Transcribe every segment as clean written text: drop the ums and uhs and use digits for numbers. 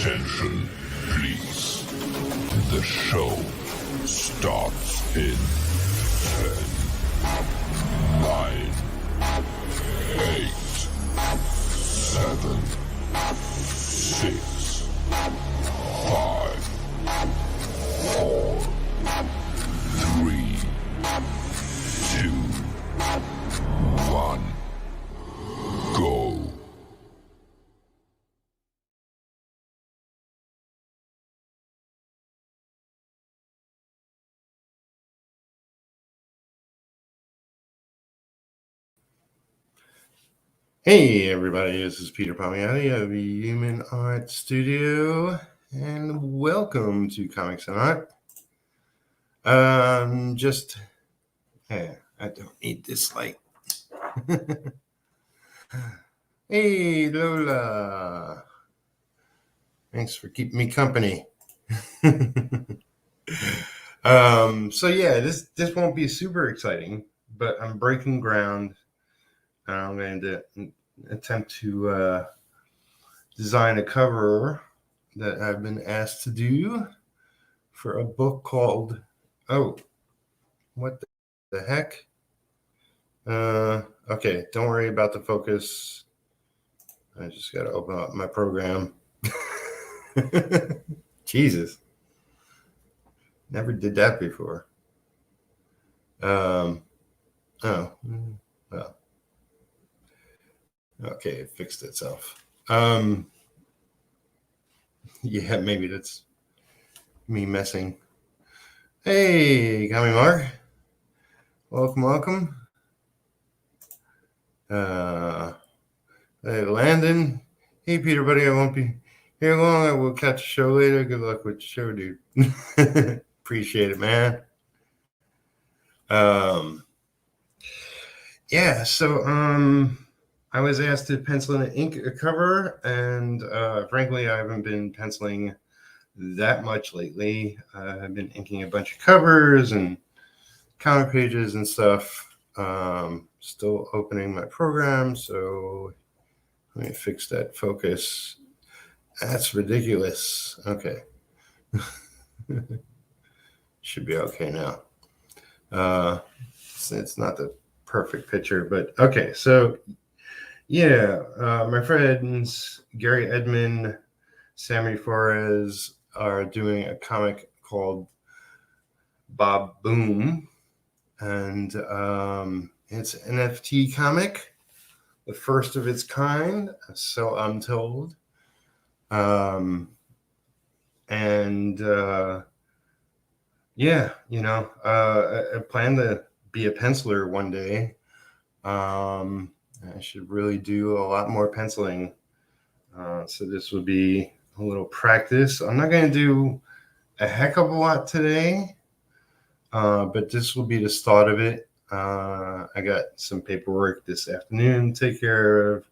Attention, please. The show starts in 10, 9, 8, 7, 6, 5, 4, 3, 2, 1, go. Hey everybody, this is Peter Palmiotti of the Human Art Studio, and welcome to Comics and Art. I don't need this light. Hey Lola, thanks for keeping me company. So yeah, this won't be super exciting, but I'm breaking ground. I'm going to attempt to design a cover that I've been asked to do for a book called, what the heck? Okay, don't worry about the focus. I just got to open up my program. Jesus. Never did that before. Well. Okay, it fixed itself. Yeah, maybe that's me messing. Hey, Gummy Mark. Welcome. Hey, Landon. Hey, Peter, buddy, I won't be here long. I will catch a show later. Good luck with the show, dude. Appreciate it, man. Yeah, so I was asked to pencil and ink a cover, and frankly, I haven't been penciling that much lately. I've been inking a bunch of covers and comic pages and stuff. Still opening my program, so let me fix that focus. That's ridiculous. Okay. Should be okay now. It's not the perfect picture, but okay. So yeah, my friends Gary Edmond, Sammy Flores are doing a comic called Bob Boom, and it's an NFT comic, the first of its kind, so I'm told. Yeah, I plan to be a penciler one day. I should really do a lot more penciling. So this would be a little practice. I'm not going to do a heck of a lot today, but this will be the start of it. I got some paperwork this afternoon to take care of,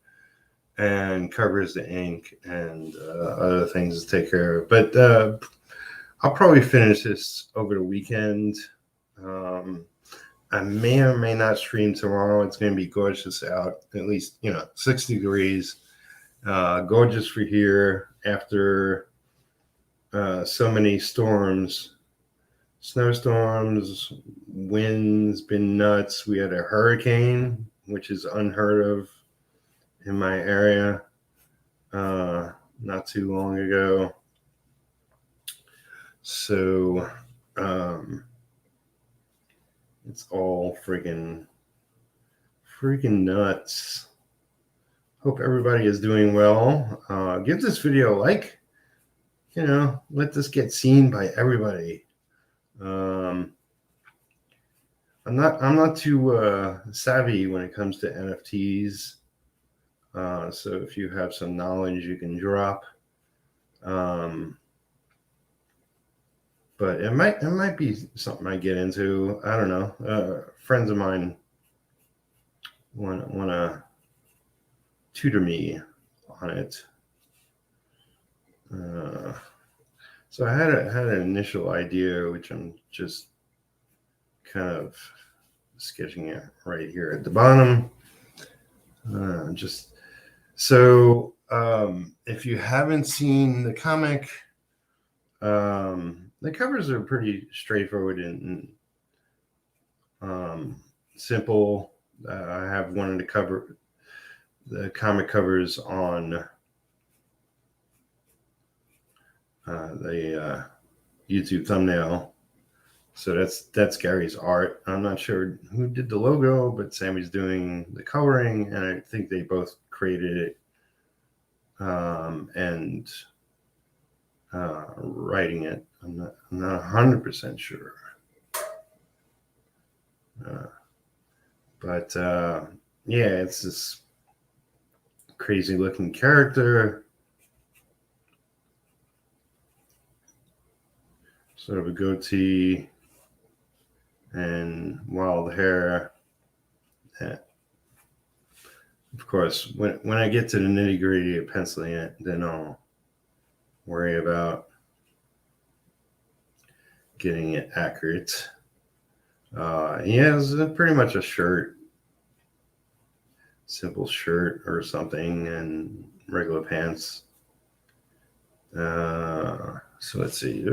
and covers to ink, and other things to take care of. But I'll probably finish this over the weekend. I may or may not stream tomorrow. It's going to be gorgeous out, at least, 60 degrees. Gorgeous for here after so many storms, snowstorms, winds, been nuts. We had a hurricane, which is unheard of in my area not too long ago. So it's all freaking nuts. Hope everybody is doing well. Give this video a like. Let this get seen by everybody. I'm not too savvy when it comes to NFTs. So if you have some knowledge, you can drop. But it might be something I get into. I don't know. Friends of mine want to tutor me on it. So I had an initial idea, which I'm just kind of sketching it right here at the bottom. if you haven't seen the comic, the covers are pretty straightforward and simple. I have one of the comic covers on the YouTube thumbnail. So that's Gary's art. I'm not sure who did the logo, but Sammy's doing the coloring, and I think they both created it and writing it. I'm not 100% sure. But yeah, it's this crazy looking character. Sort of a goatee and wild hair. Yeah. Of course, when I get to the nitty gritty of penciling it, then I'll worry about getting it accurate. He has pretty much a shirt, simple shirt or something, and regular pants. So let's see.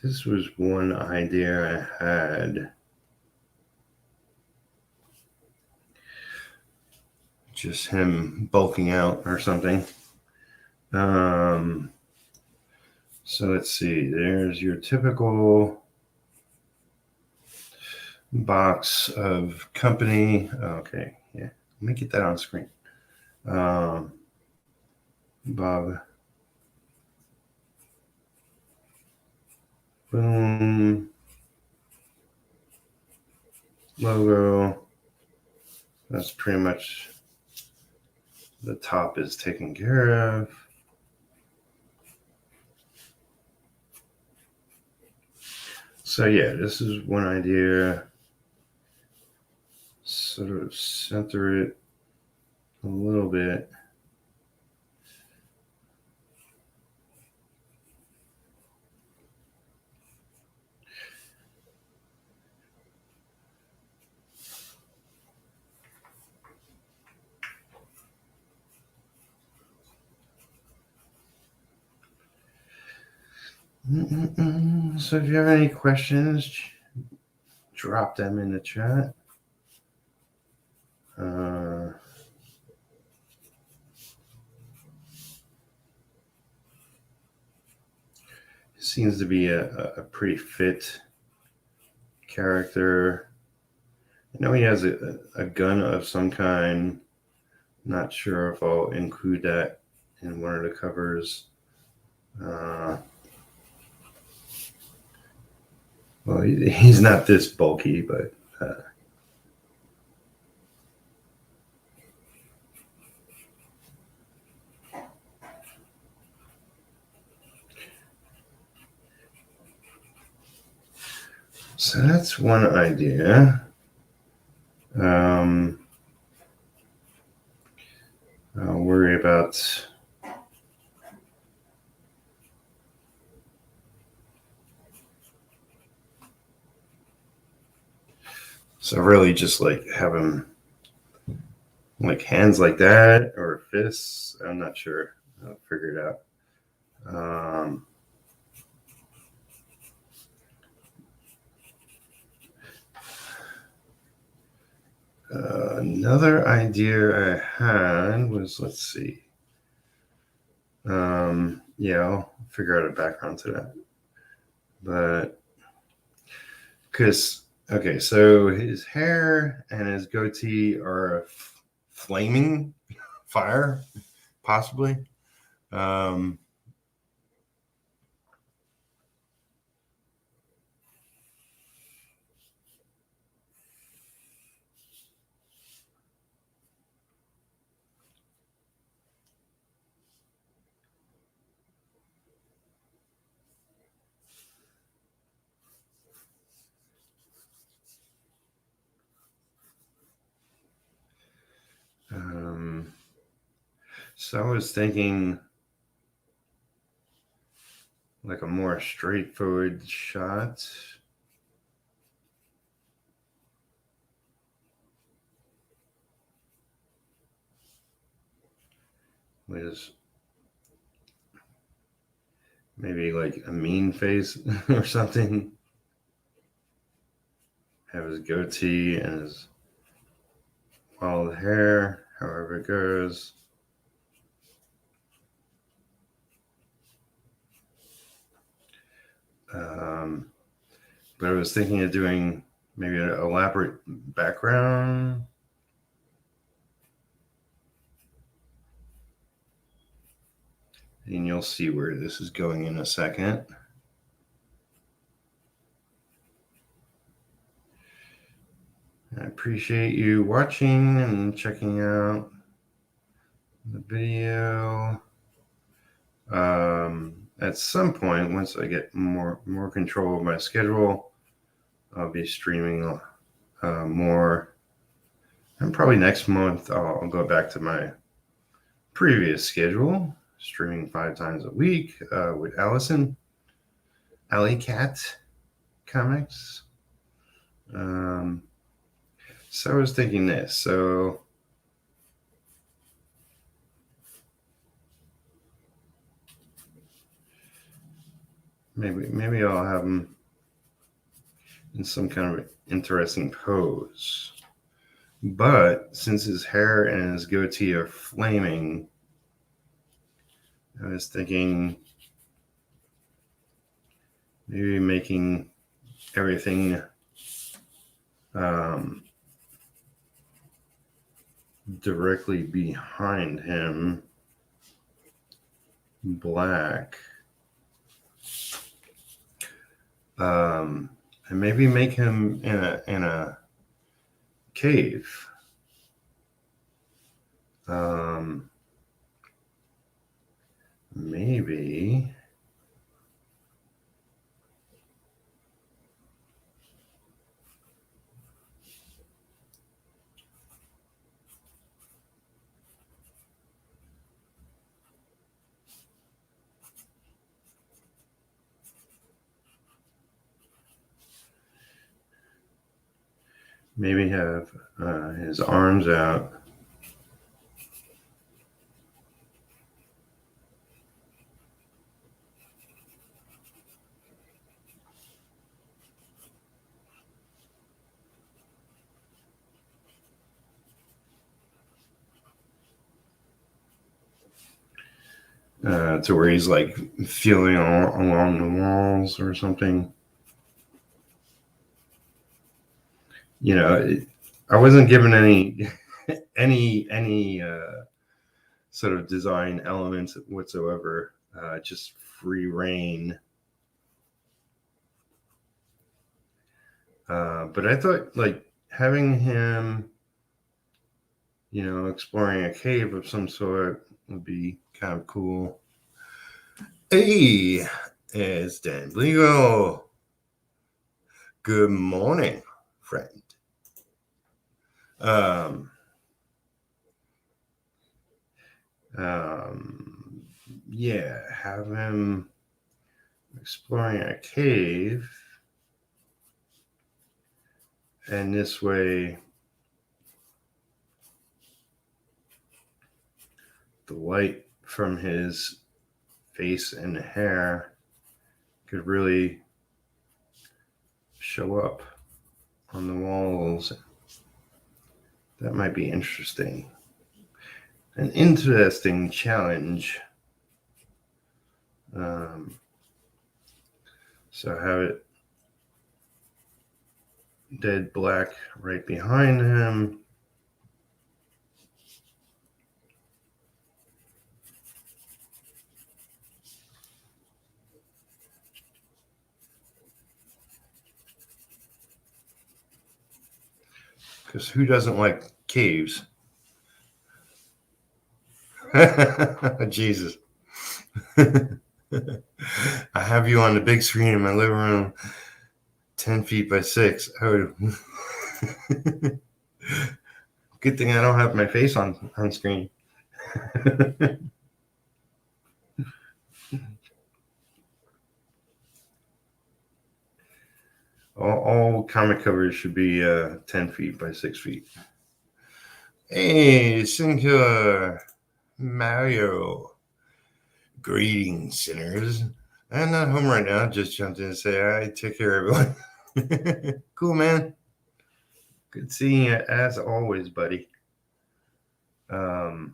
This was one idea I had. Just him bulking out or something. So let's see. There's your typical box of company. Okay, yeah. Let me get that on screen. Bob. Boom. Logo. That's pretty much the top is taken care of. So yeah, this is one idea. Sort of center it a little bit. So if you have any questions, drop them in the chat. Seems to be a pretty fit character. I know he has a gun of some kind. Not sure if I'll include that in one of the covers. Well, he's not this bulky, but so that's one idea. I'll worry about so really just like have him like hands like that or fists. I'm not sure. I'll figure it out. Another idea I had was, let's see. Yeah, I'll figure out a background to that. But because, okay, so his hair and his goatee are flaming fire, possibly. So I was thinking like a more straightforward shot. with maybe like a mean face or something. Have his goatee and his wild hair, however it goes. But I was thinking of doing maybe an elaborate background. And you'll see where this is going in a second. I appreciate you watching and checking out the video. At some point, once I get more control of my schedule, I'll be streaming more. And probably next month, I'll go back to my previous schedule, streaming 5 times a week with Alison, Alley Cat Comics. So I was thinking this. So maybe I'll have him in some kind of interesting pose. But since his hair and his goatee are flaming, I was thinking maybe making everything directly behind him black. And maybe make him in a cave. Maybe have his arms out. To where he's like feeling along the walls or something. You know, I wasn't given any sort of design elements whatsoever. Just free reign. But I thought like having him, exploring a cave of some sort would be kind of cool. Hey, it's Dan Bligo. Good morning, friend. Yeah, have him exploring a cave, and this way the light from his face and hair could really show up on the walls. That might be interesting. An interesting challenge. So have it dead black right behind him. Because who doesn't like caves? Jesus. I have you on the big screen in my living room, 10 feet by 6. Oh. Good thing I don't have my face on screen. all comic covers should be 10 feet by 6 feet. Hey, Singular. Mario. Greetings, sinners. I'm not home right now. Just jumped in to say hi. Take care, everyone. Cool, man. Good seeing you as always, buddy. So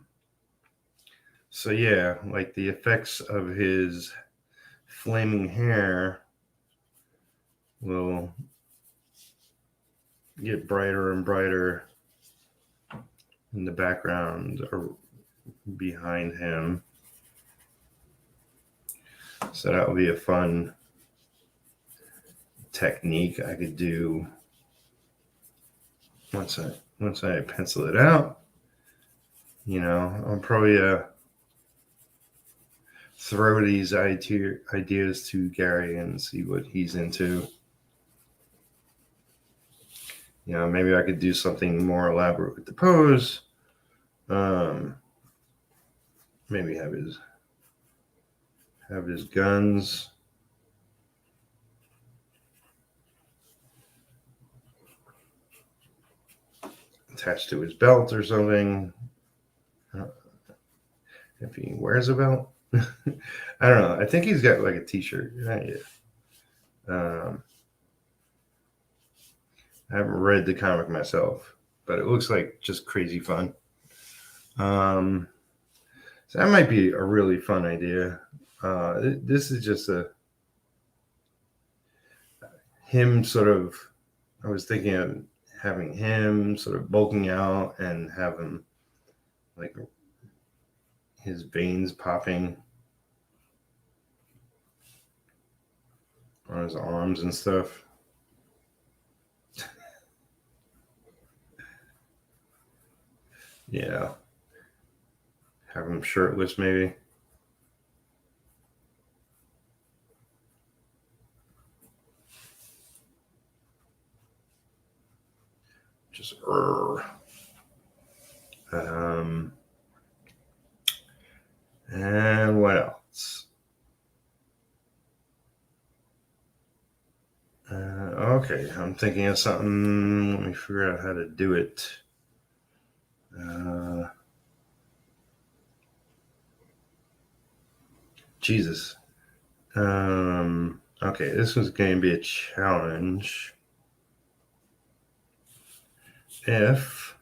yeah, like the effects of his flaming hair will get brighter and brighter in the background or behind him. So that would be a fun technique I could do once I pencil it out. You know, I'll probably throw these ideas to Gary and see what he's into. You know, maybe I could do something more elaborate with the pose. Maybe have his guns. Attached to his belt or something. If he wears a belt. I don't know. I think he's got like a t-shirt. Yeah. I haven't read the comic myself, but it looks like just crazy fun. So that might be a really fun idea. This is just him sort of, I was thinking of having him sort of bulking out and have him like his veins popping on his arms and stuff. Yeah. Have him shirtless, maybe. Just and what else? Okay, I'm thinking of something. Let me figure out how to do it. Jesus. Okay, this was going to be a challenge. If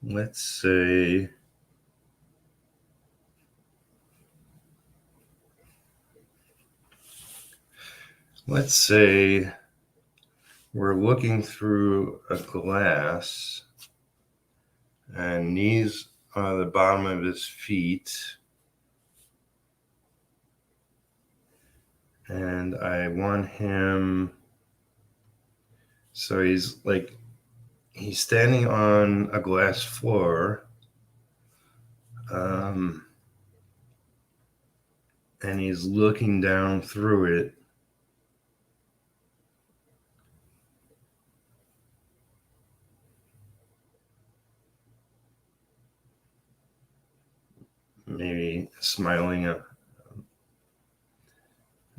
let's say we're looking through a glass and these are the bottom of his feet, and I want him, so he's standing on a glass floor, and he's looking down through it. Maybe smiling a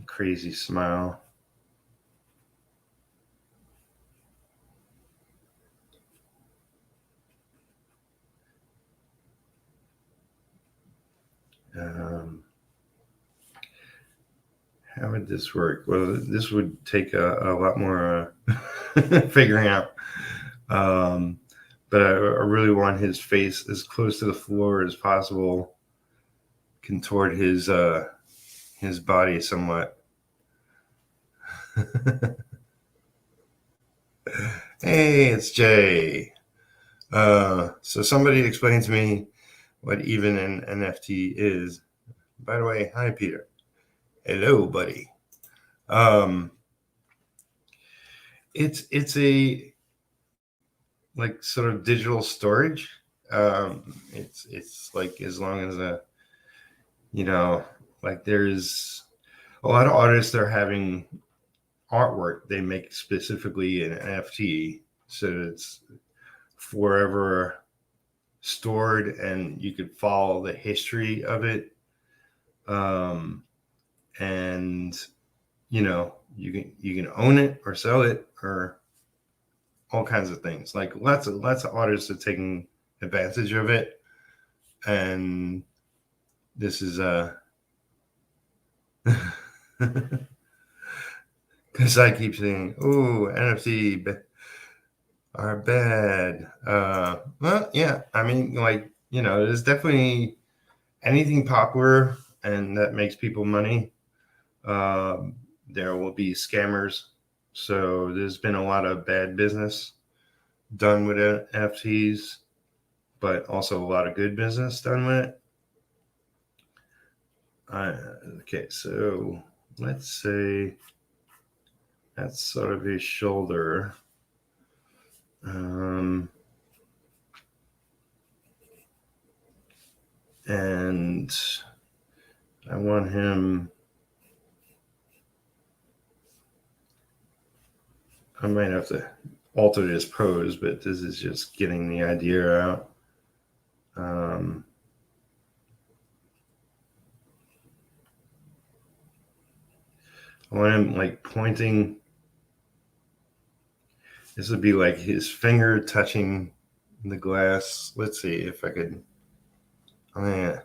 crazy smile. How would this work? Well, this would take a lot more figuring out. But I really want his face as close to the floor as possible, contort his body somewhat. Hey, it's Jay. So somebody explain to me what even an NFT is. By the way, hi Peter. Hello, buddy. It's a like sort of digital storage. It's like as long as like there's a lot of artists that are having artwork they make specifically in NFT, so it's forever stored and you could follow the history of it. And you can own it or sell it or all kinds of things. Like lots of artists are taking advantage of it, and this is because I keep saying, "Oh, NFT are bad." Well, yeah, I mean, like, there's definitely anything popular and that makes people money. There will be scammers. So there's been a lot of bad business done with NFTs, but also a lot of good business done with it. Okay, so let's say that's sort of his shoulder. And I want him. I might have to alter this pose, but this is just getting the idea out. I want him like pointing. This would be like his finger touching the glass. Let's see if I could. I'm gonna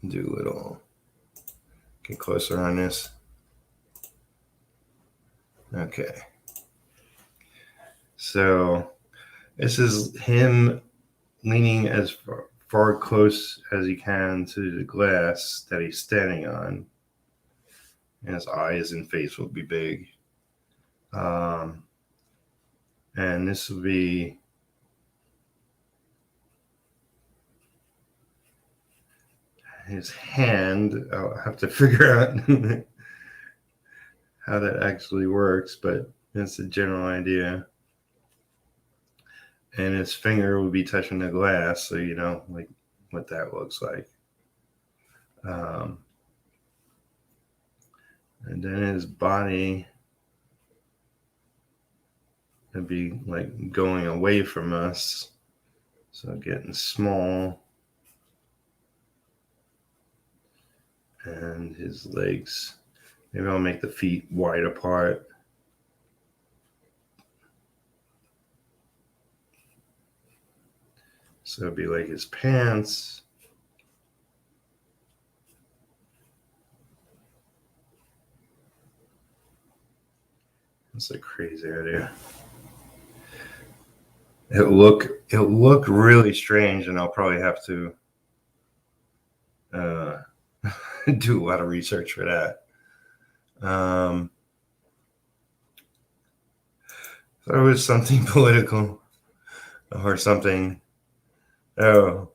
do a little. Get closer on this. Okay. So this is him leaning as far close as he can to the glass that he's standing on. And his eyes and face will be big. And this will be his hand. I'll have to figure out how that actually works, but that's the general idea. And his finger will be touching the glass, so you know like what that looks like. And then his body would be like going away from us, so getting small. And his legs, maybe I'll make the feet wide apart. So it'd be like his pants. That's a crazy idea. It'll look really strange, and I'll probably have to do a lot of research for that. So it was something political or something. Oh,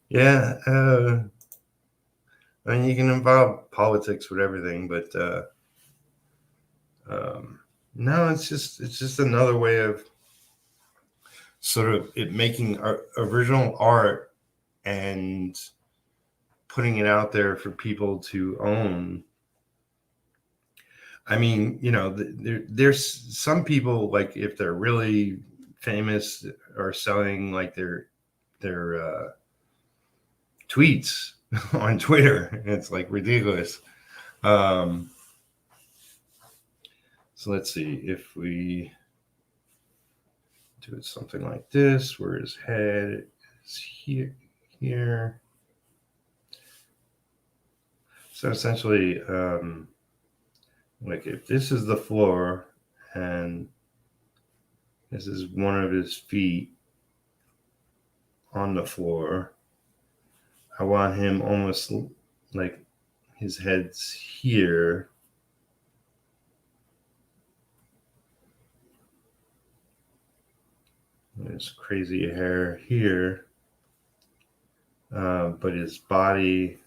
yeah. I mean, you can involve politics with everything, but no, it's just another way of sort of it making original art and putting it out there for people to own. I mean, there's some people, like if they're really famous, are selling like their tweets on Twitter. It's like ridiculous. So let's see if we do something like this, where his head is here. So essentially, like if this is the floor and this is one of his feet on the floor, I want him almost like his head's here. There's crazy hair here, but his body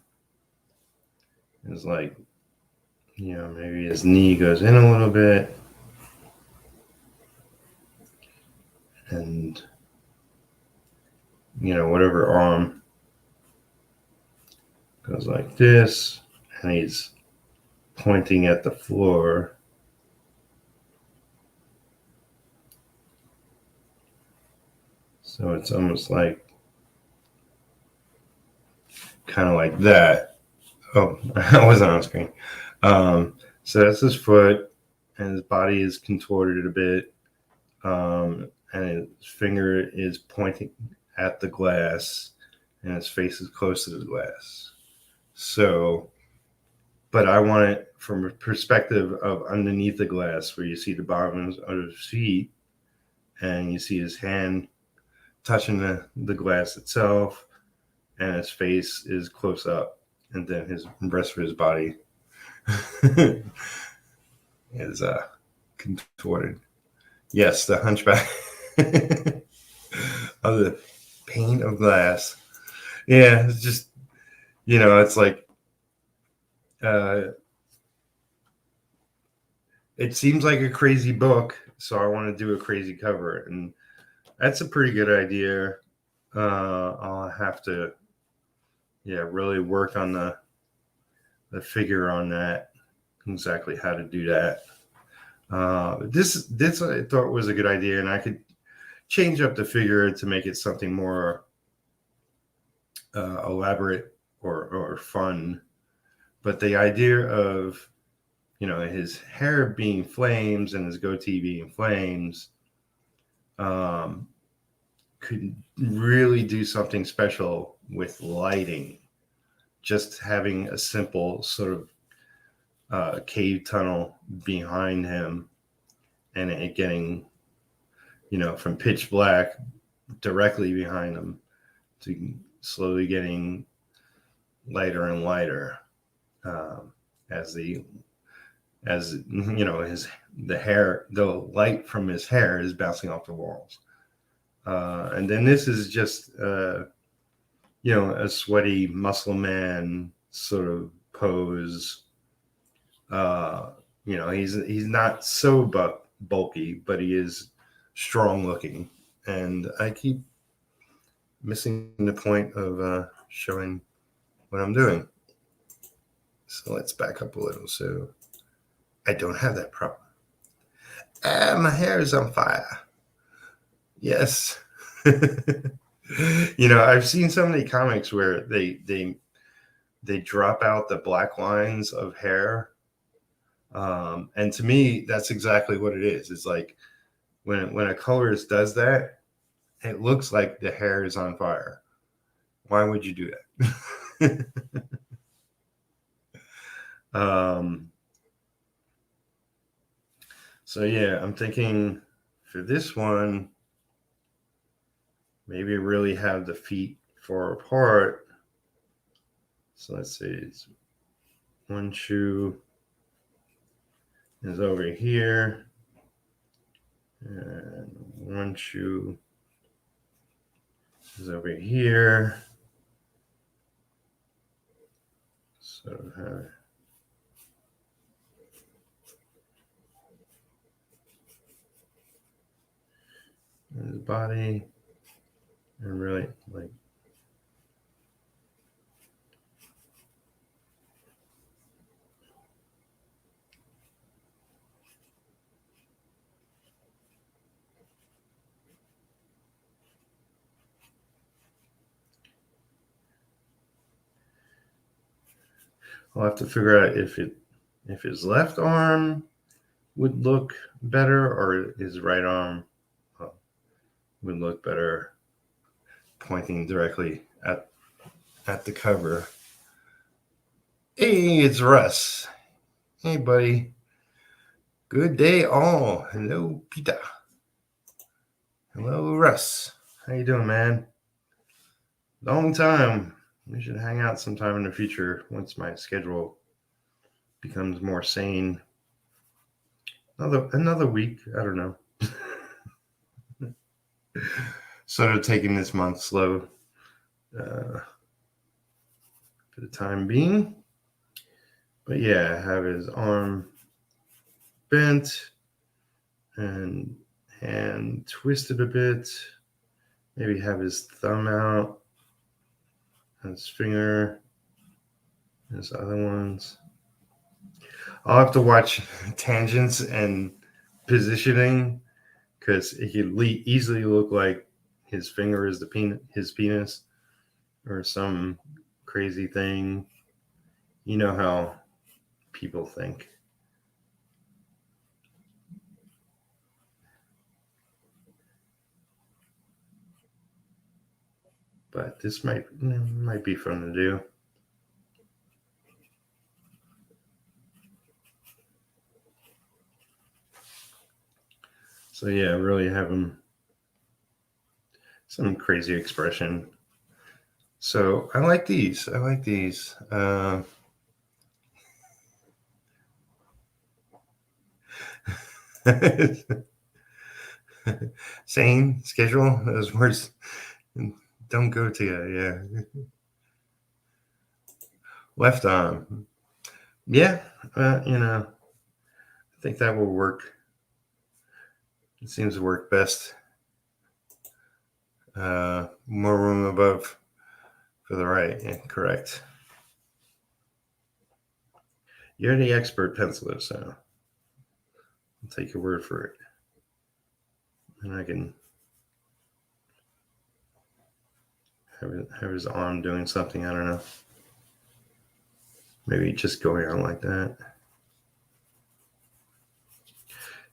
is like, maybe his knee goes in a little bit, and whatever arm goes like this, and he's pointing at the floor. So it's almost like kind of like that. Oh, I wasn't on screen. So that's his foot, and his body is contorted a bit. and his finger is pointing at the glass, and his face is close to the glass. So, but I want it from a perspective of underneath the glass, where you see the bottoms of his feet, and you see his hand touching the glass itself, and his face is close up, and then his rest of his body is contorted. Yes, the hunchback of the pane of glass. Yeah, it's just, it's like, it seems like a crazy book, so I want to do a crazy cover, and that's a pretty good idea. I'll have to, really work on the figure on that, exactly how to do that. This I thought was a good idea, and I could change up the figure to make it something more elaborate or fun. But the idea of, his hair being flames and his goatee being flames, could really do something special with lighting. Just having a simple sort of cave tunnel behind him, and it getting, from pitch black directly behind him to slowly getting lighter and lighter, as the light from his hair is bouncing off the walls, and then this is just a sweaty muscle man sort of pose. He's not so bulky, but he is strong looking, and I keep missing the point of showing what I'm doing. So let's back up a little so I don't have that problem. My hair is on fire. Yes. I've seen so many comics where they drop out the black lines of hair. And to me, that's exactly what it is. It's like when a colorist does that, it looks like the hair is on fire. Why would you do that? So yeah, I'm thinking for this one, maybe really have the feet far apart. So let's say it's one shoe is over here, and one shoe is over here. So his body, and really like I'll have to figure out if his left arm would look better or his right arm would look better pointing directly at the cover. Hey, it's Russ. Hey, buddy. Good day, all. Hello, Peter. Hello, Russ. How you doing, man? Long time. We should hang out sometime in the future once my schedule becomes more sane. Another week. I don't know. Sort of taking this month slow for the time being. But yeah, have his arm bent and hand twisted a bit. Maybe have his thumb out, his finger, his other ones. I'll have to watch tangents and positioning because it could easily look like his finger is his penis or some crazy thing. You know how people think. but this might be fun to do. So yeah, really having some crazy expression. So I like these. I like these. Sane schedule. Those words don't go together. Yeah. Left arm. Yeah. I think that will work. It seems to work best. More room above for the right. Yeah, correct. You're the expert penciler, so I'll take your word for it. And I can have his arm doing something. I don't know. Maybe just going on like that.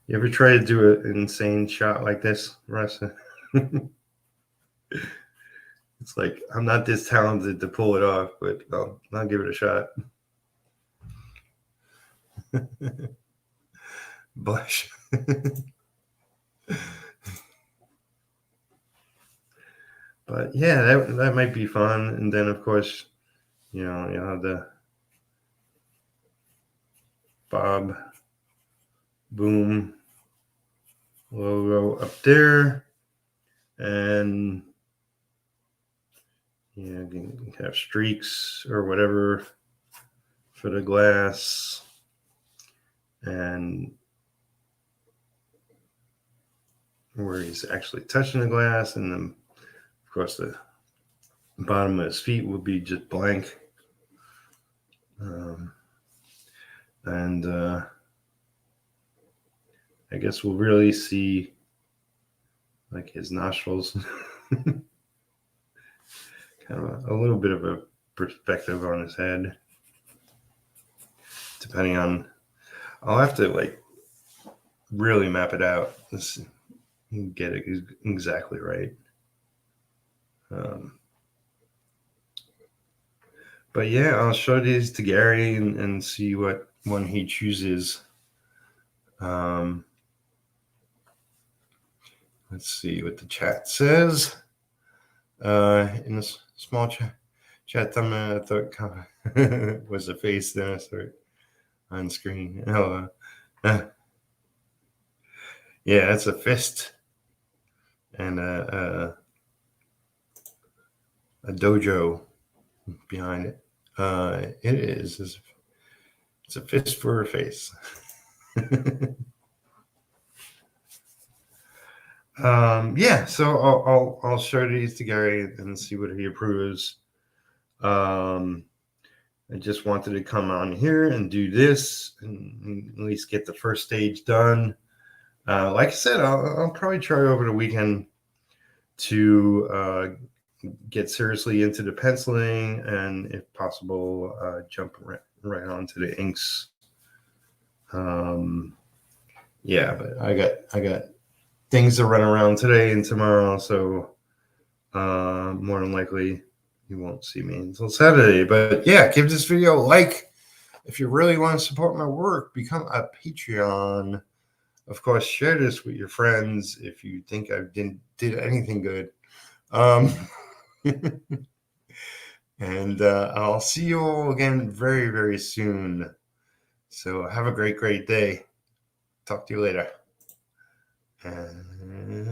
You ever try to do an insane shot like this, Russ? It's like, I'm not this talented to pull it off, but I'll give it a shot. Blush. But yeah, that might be fun. And then, of course, you'll have the Bob Boom logo up there. And you can have streaks or whatever for the glass. And where he's actually touching the glass. And then, of course, the bottom of his feet will be just blank. And I guess we'll really see like his nostrils. Kind of a little bit of a perspective on his head. Depending on, I'll have to like really map it out. Let's get it exactly right. But yeah, I'll show these to Gary and see what one he chooses. Let's see what the chat says. In this small chat thumbnail, I thought was a face, then I started on screen. Yeah, it's a fist and a dojo behind it. It is. It's a fist for a face. Yeah, so I'll show these to Gary and see what he approves. I just wanted to come on here and do this and at least get the first stage done. Like I said, I'll probably try over the weekend to get seriously into the penciling and, if possible, jump right onto the inks. Yeah, but I got things to run around today and tomorrow, so more than likely you won't see me until Saturday. But yeah, give this video a like if you really want to support my work. Become a Patreon. Of course, share this with your friends if you think I did anything good. And I'll see you all again very, very soon. So have a great day. Talk to you later. And